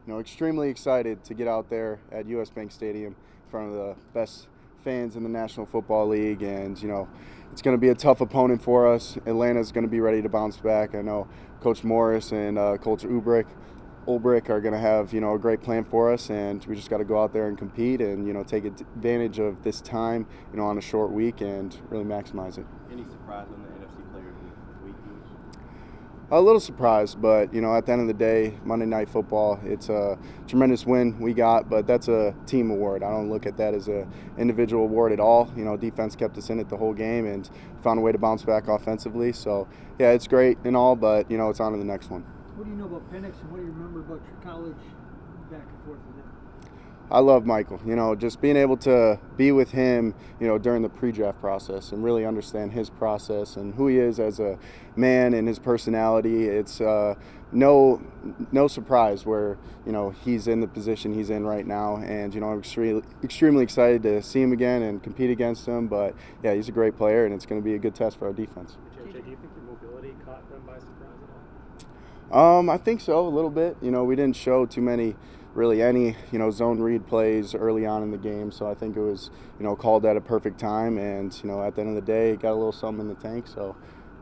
extremely excited to get out there at US Bank Stadium in front of the best fans in the National Football League, and it's going to be a tough opponent for us. Atlanta's going to be ready to bounce back. I know Coach Morris and Coach Ulbrich are going to have a great plan for us, and we just got to go out there and compete and take advantage of this time on a short week and really maximize it. Any surprise on the NFC Player week? A little surprised, but at the end of the day, Monday Night Football, it's a tremendous win we got, but that's a team award. I don't look at that as an individual award at all. Defense kept us in it the whole game and found a way to bounce back offensively. So yeah, it's great and all, but it's on to the next one. What do you know about Penix, and what do you remember about your college back and forth with him? I love Michael. Just being able to be with him, during the pre-draft process and really understand his process and who he is as a man and his personality. It's no surprise where he's in the position he's in right now, and I'm extremely excited to see him again and compete against him. But yeah, he's a great player, and it's going to be a good test for our defense. J.J., do you think your mobility caught them by surprise at all? I think so, a little bit. We didn't show too many. Really any zone read plays early on in the game, so I think it was called at a perfect time, and at the end of the day, got a little something in the tank, so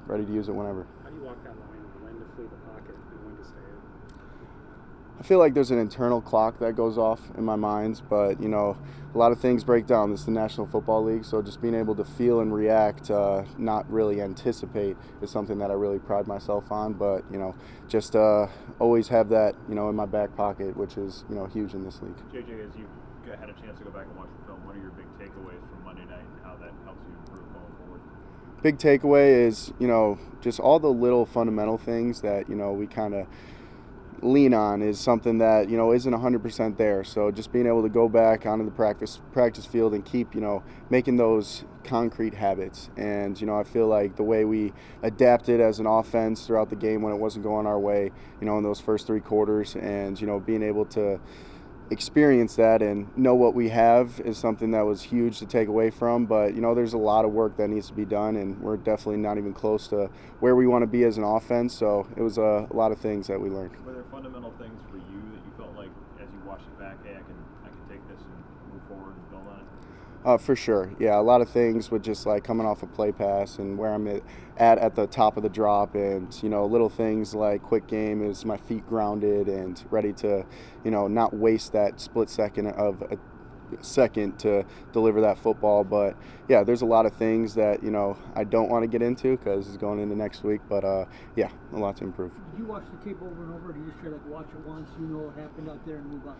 ready to use it whenever. How do you walk that line, when to flee the pocket and when to stay in? I feel like there's an internal clock that goes off in my mind, but a lot of things break down. This is the National Football League, so just being able to feel and react, not really anticipate, is something that I really pride myself on. But just always have that in my back pocket, which is huge in this league. J.J., as you had a chance to go back and watch the film, what are your big takeaways from Monday night and how that helps you improve going forward? Big takeaway is just all the little fundamental things that we kind of lean on is something that isn't 100% there. So just being able to go back onto the practice field and keep making those concrete habits. And I feel like the way we adapted as an offense throughout the game when it wasn't going our way, in those first three quarters, and being able to experience that and know what we have is something that was huge to take away from. But there's a lot of work that needs to be done, and we're definitely not even close to where we want to be as an offense. So it was a lot of things that we learned. Were there fundamental things for you that you felt like as you watched it back, hey, I can take this and move forward and build on it? For sure, yeah. A lot of things with just like coming off a play pass and where I'm at the top of the drop, and little things like quick game is my feet grounded and ready to not waste that split second of a second to deliver that football. But yeah, there's a lot of things that I don't want to get into because it's going into next week. But yeah, a lot to improve. Did you watch the tape over and over, or do you just try to watch it once, what happened out there, and move on?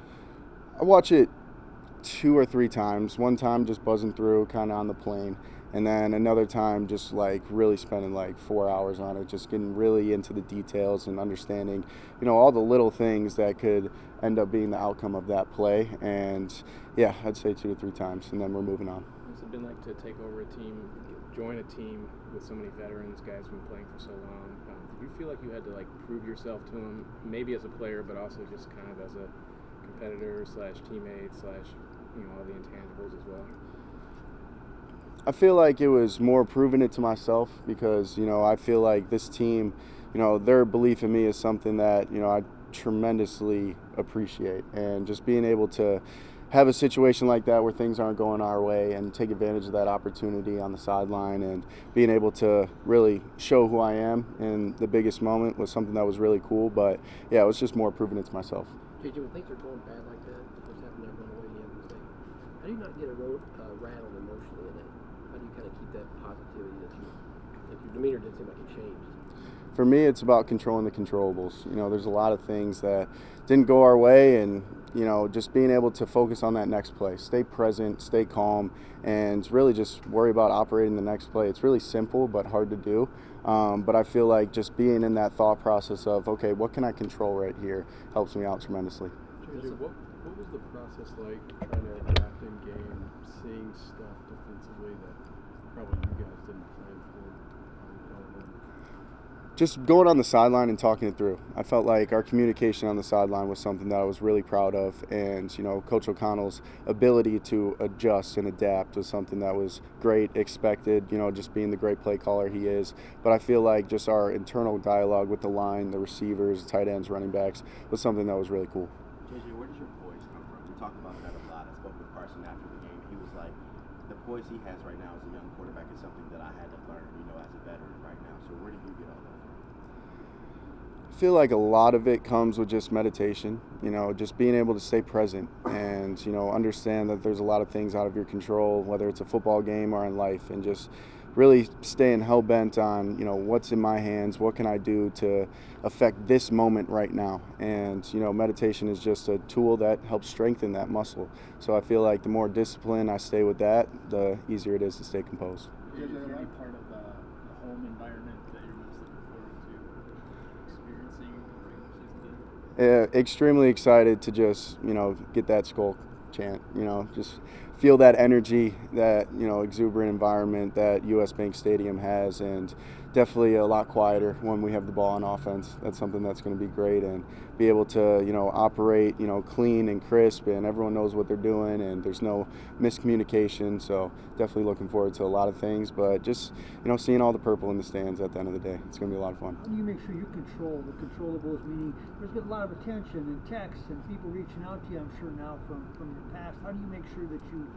I watch it 2 or 3 times. One time just buzzing through kind of on the plane, and then another time just like really spending like 4 hours on it, just getting really into the details and understanding all the little things that could end up being the outcome of that play. And yeah, I'd say 2 to 3 times, and then we're moving on. What's it been like to take over a team, join a team with so many veterans, guys who've been playing for so long? Did you feel like you had to prove yourself to them, maybe as a player, but also just kind of as a competitor / teammate / all the intangibles as well? I feel like it was more proving it to myself because I feel like this team, their belief in me is something that I tremendously appreciate, and just being able to have a situation like that where things aren't going our way and take advantage of that opportunity on the sideline and being able to really show who I am in the biggest moment was something that was really cool. But yeah, it was just more proving it to myself. J.J., when things are going bad like that, the first half not going away, the other thing, how do you not get rattled emotionally in that? How do you kind of keep that positivity that your demeanor didn't seem like it changed? For me, it's about controlling the controllables. There's a lot of things that didn't go our way, and just being able to focus on that next play, stay present, stay calm, and really just worry about operating the next play. It's really simple but hard to do. But I feel like just being in that thought process of, okay, what can I control right here, helps me out tremendously. J.J., what was the process like trying to adapt in game, seeing stuff defensively that probably you guys didn't plan for going in? Just going on the sideline and talking it through. I felt like our communication on the sideline was something that I was really proud of, and Coach O'Connell's ability to adjust and adapt was something that was great, expected, just being the great play caller he is. But I feel like just our internal dialogue with the line, the receivers, tight ends, running backs was something that was really cool. JJ, where does your poise come from? We talk about that a lot. I spoke with Carson after the game. He was like, the poise he has right now as a young quarterback is something that I had to learn, as a veteran right now. So where did you get all that from? I feel like a lot of it comes with just meditation, just being able to stay present and, understand that there's a lot of things out of your control, whether it's a football game or in life, and just really staying hell-bent on, what's in my hands, what can I do to affect this moment right now. And, meditation is just a tool that helps strengthen that muscle. So I feel like the more disciplined I stay with that, the easier it is to stay composed. Is there any part of the home environment that you're most looking forward to experiencing the regular season? Extremely excited to just, get that skull chant, just feel that energy, that, exuberant environment that US Bank Stadium has, and definitely a lot quieter when we have the ball on offense. That's something that's going to be great, and be able to, operate, clean and crisp, and everyone knows what they're doing, and there's no miscommunication. So definitely looking forward to a lot of things, but just, seeing all the purple in the stands at the end of the day. It's going to be a lot of fun. How do you make sure you control the controllables, meaning there's been a lot of attention and texts and people reaching out to you, I'm sure now, from your past. How do you make sure that you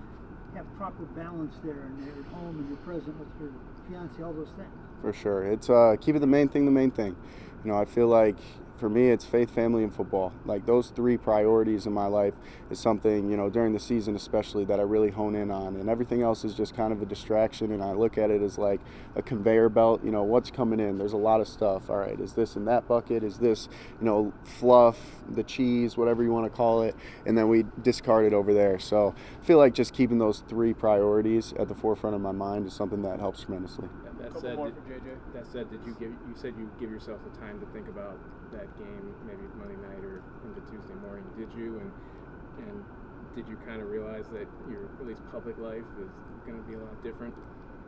have proper balance there, and you're at home and you're present with your fiance, all those things? For sure. It's keeping the main thing. I feel like for me, it's faith, family, and football. Like those three priorities in my life is something, during the season especially, that I really hone in on. And everything else is just kind of a distraction, and I look at it as like a conveyor belt. What's coming in? There's a lot of stuff. All right, is this in that bucket? Is this, fluff, the cheese, whatever you want to call it? And then we discard it over there. So I feel like just keeping those three priorities at the forefront of my mind is something that helps tremendously. That said, you said you give yourself the time to think about that game, maybe Monday night or into Tuesday morning. Did you, and did you kind of realize that your, at least public life, is going to be a lot different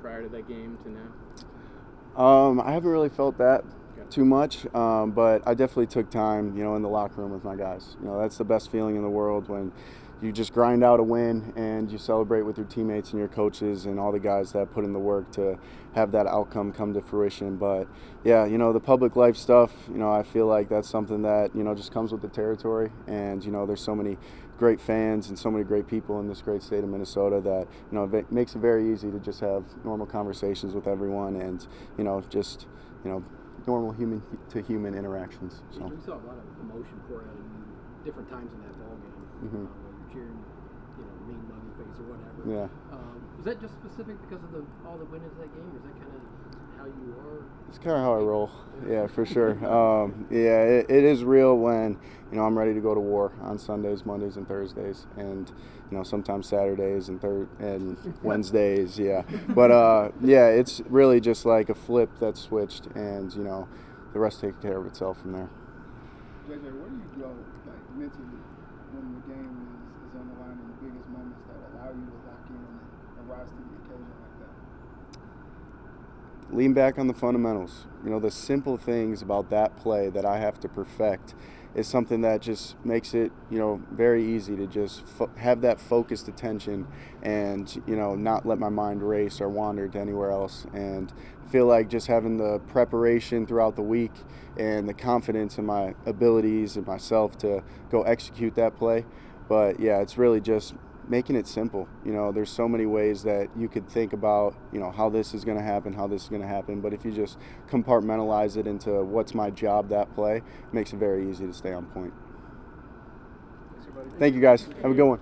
prior to that game to now? I haven't really felt that too much, but I definitely took time, in the locker room with my guys. That's the best feeling in the world, when you just grind out a win and you celebrate with your teammates and your coaches and all the guys that put in the work to have that outcome come to fruition. But yeah, the public life stuff, I feel like that's something that, just comes with the territory. And, there's so many great fans and so many great people in this great state of Minnesota that, it makes it very easy to just have normal conversations with everyone and, just, normal human to human interactions. So. We saw a lot of emotion pour out of you different times in that ball game. Mm-hmm. Cheering, mean muggy face or whatever. Yeah. Was that just specific because of all the win into that game, or is that kind of how you are? It's kind of how I roll. Yeah, for sure. It is real when, I'm ready to go to war on Sundays, Mondays, and Thursdays, and, sometimes Saturdays and Wednesdays. Yeah. But, it's really just like a flip that's switched, and, the rest takes care of itself from there. JJ, where do you go, like, mentally when the game is on the line in the biggest moments that allow you to lock in and rise to the occasion like that? Lean back on the fundamentals. The simple things about that play that I have to perfect is something that just makes it, very easy to just have that focused attention and, not let my mind race or wander to anywhere else. And I feel like just having the preparation throughout the week and the confidence in my abilities and myself to go execute that play. But yeah, it's really just making it simple. There's so many ways that you could think about, how this is going to happen, how this is going to happen. But if you just compartmentalize it into what's my job that play, it makes it very easy to stay on point. Thank you, guys. Have a good one.